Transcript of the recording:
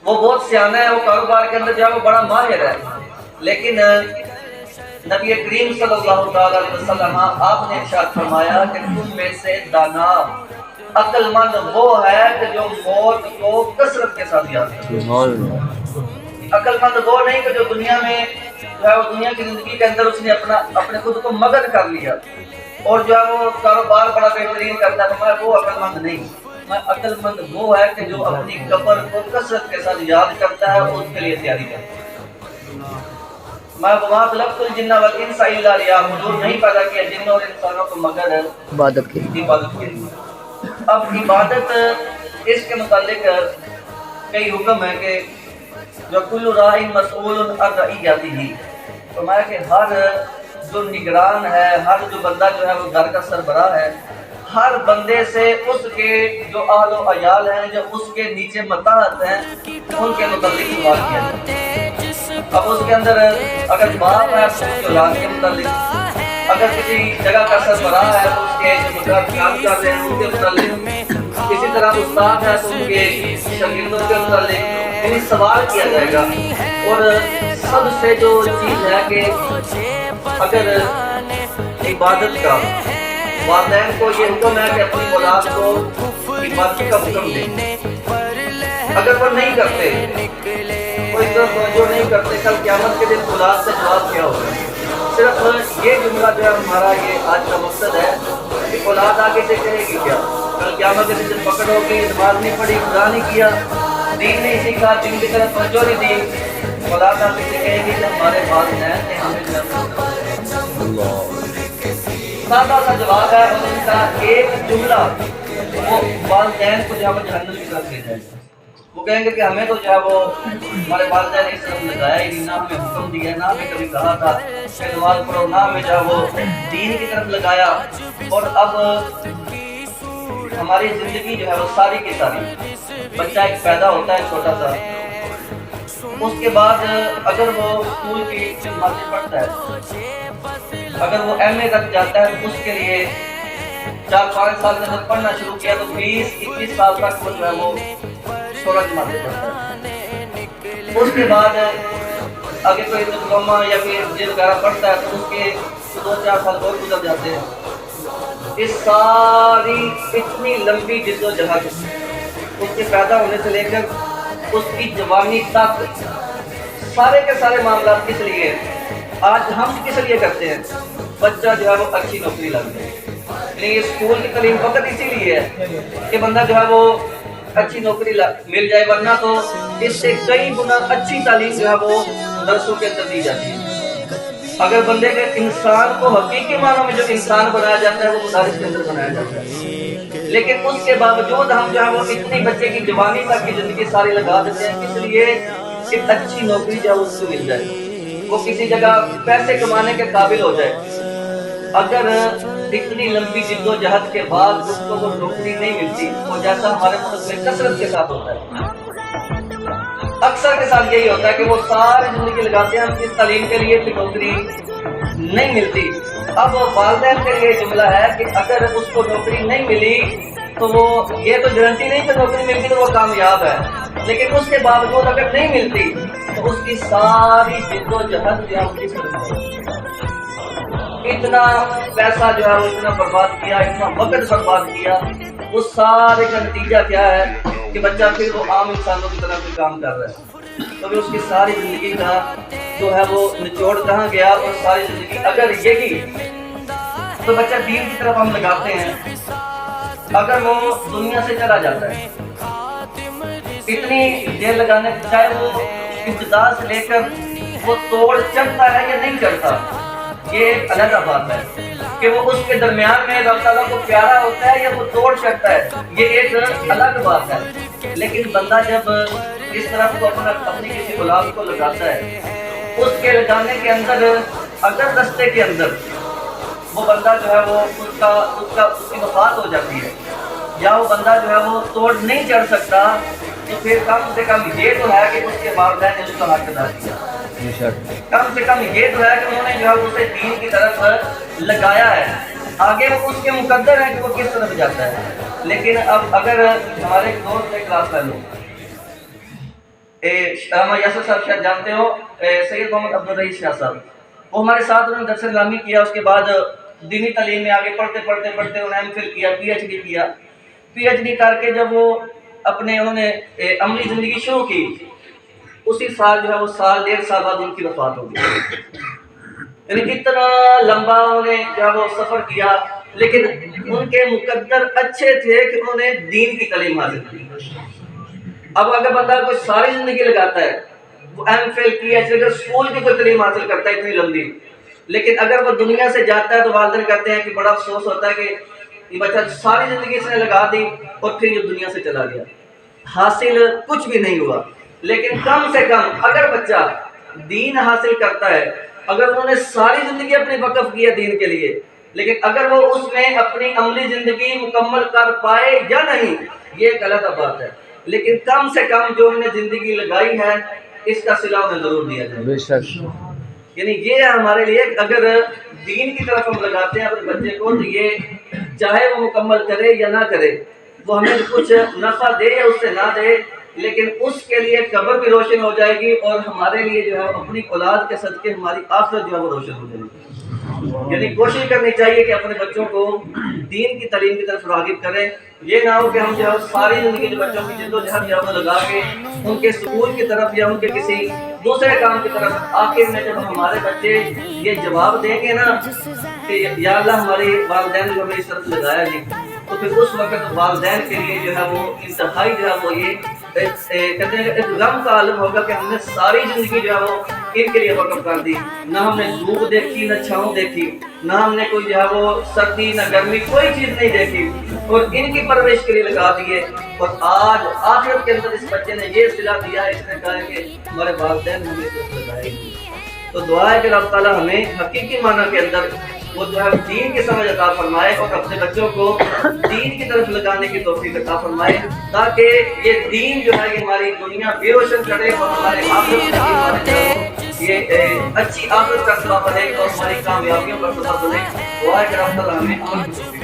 وہ بہت سیانا ہے، وہ کاروبار کے اندر جو ہے وہ بڑا ماہر ہے، لیکن نبی کریم صلی اللہ تعالی علیہ وسلم آپ نے ارشاد فرمایا کہ تم میں سے دانا عقل مند وہ ہے کہ جو موت کو کثرت کے ساتھ یاد کرے۔ عقل مند وہ نہیں کہ جو دنیا میں جو ہے وہ دنیا کی زندگی کے اندر اس نے اپنے خود کو مگن کر لیا اور جو ہے وہ کاروبار بڑا بہترین کرتا ہے، میں وہ عقل مند نہیں۔ میں عقل مند وہ ہے کہ جو اپنی قبر کو کثرت کے ساتھ یاد کرتا ہے اور اس کے لیے تیاری کرتا ہے۔ میں وما خلقت الجن والانس الا لیعبدون، نہیں پیدا کیا جنوں اور انسانوں کو مگر عبادت کے لیے۔ اب عبادت اس کے متعلق کئی حکم ہے کہ جو کل راع مسئول عن رعیتہ، فرمایا کہ ہر جو نگران ہے، ہر جو بندہ جو ہے وہ گھر کا سربراہ ہے، ہر بندے سے اس کے جو اہل و عیال ہیں، جو اس کے نیچے متحد ہیں، ان کے متعلق سوال کیا جائے۔ اب اس کے اندر اگر باپ ہے تو اس کے اولاد کے متعلق، اگر کسی جگہ کا سربراہ ہے تو اس کے جو مقرر کام کر رہے ہیں ان کے متعلق، اسی طرح استاد ہے تو ان کے شاگردوں کے متعلق یعنی سوال کیا جائے گا۔ اور سب سے جو چیز ہے کہ اگر عبادت کا والدین کو یہ حکم ہے کہ اپنی اولاد کو عبادت کا حکم دیں، اگر وہ نہیں کرتے، کوئی طرف توجہ نہیں کرتے، کل قیامت کے دن اولاد سے جواب کیا ہوگا؟ صرف یہ جملہ جو ہے ہمارا یہ آج کا مقصد ہے کہ اولاد آگے سے کہے گی کیا؟ کل قیامت کے دن پکڑ ہوگی، نماز نہیں پڑھی، خدا نہیں کیا، دین نہیں سیکھا، دین کی طرف توجہ نہیں دی، اولاد آگے سے کہے گی کہ ہمارے والدین نے ہمیں سادہ سا جواب ہے، اور ان کا ایک جملہ وہ والدین کو جو ہے جہنم کی طرف لے جائے گا۔ وہ کہیں گے کہ ہمیں تو جو ہے وہ ہمارے والدین نے اس طرف لگایا ہی نہیں، نہ ہمیں حکم دیا، نہ ہمیں کبھی کہا تھا کہ نماز پڑھو، نہ ہمیں جو ہے وہ دین کی طرف لگایا، اور اب ہماری زندگی جو ہے وہ ساری کی ساری، بچہ ایک پیدا ہوتا ہے چھوٹا سا، اس کے بعد اگر وہ اسکول کی جماعتیں پڑھتا ہے، اگر وہ ایم اے تک جاتا ہے، اس کے لیے 4-5 سال کے اندر پڑھنا شروع کیا تو 20-21 سال تک وہ جو ہے وہ 16 جماعتیں پڑھتا ہے۔ اس کے بعد آگے کوئی ڈپلوما یا پھر جے وغیرہ پڑھتا ہے تو اس کے 2-4 سال اور گزر جاتے ہیں۔ اس ساری اتنی لمبی جد و جہد اس کے پیدا ہونے سے لے کر اس کی جوانی تک، سارے کے سارے معاملات کس لیے؟ آج ہم کس لیے کرتے ہیں؟ بچہ جو ہے وہ اچھی نوکری لگ جائے، یعنی یہ اسکول کی تعلیم فقط اسی لیے ہے کہ بندہ جو ہے وہ اچھی نوکری مل جائے، ورنہ تو اس سے کئی گنا اچھی تعلیم جو ہے وہ درسوں کے اندر دی جاتی ہے۔ اگر بندے کے انسان کو حقیقی معنوں میں جو انسان بنایا جاتا ہے وہ مدارس کے اندر بنایا جاتا ہے، لیکن اس کے باوجود ہم جو ہے وہ اتنی بچے کی جوانی تک کی زندگی ساری لگا دیتے ہیں، اس لیے کہ اچھی نوکری جو ہے اس کو مل جائے، وہ کسی جگہ پیسے کمانے کے قابل ہو جائے۔ اگر اتنی لمبی جد و جہد کے بعد اس کو وہ نوکری نہیں ملتی، وہ جیسا ہمارے ملک میں کثرت کے ساتھ ہوتا ہے، اکثر کے ساتھ یہی ہوتا ہے کہ وہ ساری زندگی لگاتے ہیں اس تعلیم کے لیے کہ نوکری نہیں ملتی۔ اب والدین کے لیے جملہ ہے کہ اگر اس کو نوکری نہیں ملی تو وہ یہ تو گارنٹی نہیں کہ نوکری مل گئی تو وہ کامیاب ہے، لیکن اس کے باوجود اگر نہیں ملتی تو اس کی ساری جد و جہد جو ہے اس کی اتنا پیسہ جو ہے وہ اتنا برباد کیا، اتنا وقت برباد کیا، اس سارے کا نتیجہ کیا ہے کہ بچہ پھر وہ عام انسانوں کی طرح کوئی کام کر رہا ہے، تو پھر اس کی ساری زندگی کا جو ہے وہ نچوڑ کہاں گیا؟ اور ساری زندگی اگر یہی تو بچہ دین کی طرف ہم لگاتے ہیں، اگر وہ دنیا سے چلا جاتا ہے، اتنی دیر لگانے چاہے وہ ابتدا سے لے کر وہ توڑ چڑھتا ہے یا نہیں چڑھتا، یہ علیحدہ بات ہے کہ وہ اس کے درمیان میں اللہ تعالیٰ کو پیارا ہوتا ہے یا وہ توڑ سکتا ہے، یہ ایک الگ بات ہے۔ لیکن بندہ جب اس طرح کو اپنی کسی اولاد کو لگاتا ہے، اس کے لگانے کے اندر اگر رستے کے اندر وہ بندہ جو ہے وہ اس کی وفات ہو جاتی ہے، یا وہ بندہ جو ہے وہ توڑ نہیں چڑھ سکتا، تو پھر کم سے کم یہ تو ہے کہ اس کے والدین نے اس کا حق ادا کیا، کم سے کم یہ تو ہے کہ انہوں نے جو ہے اسے دین کی طرف لگایا ہے، آگے وہ اس کے مقدر ہے کہ وہ کس طرف جاتا ہے۔ لیکن اب اگر ہمارے ایک دوست ایک کلاس فیلو علامہ یاسر صاحب شاید جانتے ہو، سید محمد عبدالرحیم شاہ صاحب، وہ ہمارے ساتھ انہوں نے درس نظامی کیا. اس کے بعد دینی تعلیم میں آگے پڑھتے پڑھتے پڑھتے انہوں نے ایم فل کیا، پی ایچ ڈی کیا. پی ایچ ڈی کر کے جب وہ انہوں نے عملی زندگی شروع کی، اسی سال جو ہے وہ سال 1.5 سال بعد ان کی وفات ہو گئی. یعنی اتنا لمبا انہوں نے جو ہے وہ سفر کیا، لیکن ان کے مقدر اچھے تھے کہ انہوں نے دین کی تعلیم حاصل کی. اب اگر بندہ کوئی ساری زندگی لگاتا ہے، وہ M Phil P H D school کی کوئی تعلیم حاصل کرتا ہے اتنی لمبی، لیکن اگر وہ دنیا سے جاتا ہے تو والدین کہتے ہیں کہ بڑا افسوس ہوتا ہے کہ یہ بچہ ساری زندگی اس نے لگا دی اور پھر یہ دنیا سے چلا گیا، حاصل کچھ بھی نہیں ہوا. لیکن کم سے کم اگر بچہ دین حاصل کرتا ہے، اگر انہوں نے ساری زندگی اپنی وقف کی ہے دین کے لیے، لیکن اگر وہ اس میں اپنی عملی زندگی مکمل کر پائے یا نہیں، یہ ایک الگ بات ہے، لیکن کم سے کم جو انہوں نے زندگی لگائی ہے اس کا صلہ انہیں ضرور دیا جائے. بے شک. یعنی یہ ہمارے لیے اگر دین کی طرف ہم لگاتے ہیں اپنے بچے کو، تو یہ چاہے وہ مکمل کرے یا نہ کرے، وہ ہمیں کچھ نفع دے یا اس سے نہ دے، لیکن اس کے لیے قبر بھی روشن ہو جائے گی اور ہمارے لیے جو ہے اپنی اولاد کے صدقے ہماری آخرت جو ہے وہ روشن ہو جائے گی. یعنی کوشش کرنی چاہیے کہ اپنے بچوں کو دین کی تعلیم کی طرف راغب کریں. یہ نہ ہو کہ ہم جو ہے ساری زندگی جو بچوں کی جد و جہد جو ہے لگا کے ان کے سکول کی طرف یا ان کے کسی دوسرے کام کی طرف، آخر میں جب ہمارے بچے یہ جواب دیں گے نا کہ یا اللہ ہمارے والدین جو ہمیں اس طرف لگایا جی، تو پھر اس وقت والدین کے لیے جو ہے وہ انتہائی جو ہے وہ یہ کہتے ہیں ایک غم کا عالم ہوگا کہ ہم نے ساری زندگی جو ہے وہ ان کے لیے وقف کر دی. نہ ہم نے دھوپ دیکھی، نہ چھاؤں دیکھی، نہ ہم نے کوئی جو ہے وہ سردی نہ گرمی کوئی چیز نہیں دیکھی، اور ان کی پرورش کے لیے لگا دیے. اور آج آخرت کے اندر اس بچے نے یہ صلہ دیا ہے، اس نے کہا ہے کہ ہمارے والدین ہمیں اس طرف لگائے گی. تو دعا ہے کہ اللہ تعالیٰ ہمیں حقیقی معنی کے اندر وہ جو ہے دین کی سمجھ عطا فرمائے اور اپنے بچوں کو دین کی طرف لگانے کی توفیق عطا فرمائے، تاکہ یہ دین جو ہے یہ ہماری دنیا بھی روشن کرے اور ہمارے آخرت یہ اچھی آخرت کا سبب بنے اور ہماری کامیابیوں کا سبب بنے. دعا ہے کہ اللہ تعالیٰ ہمیں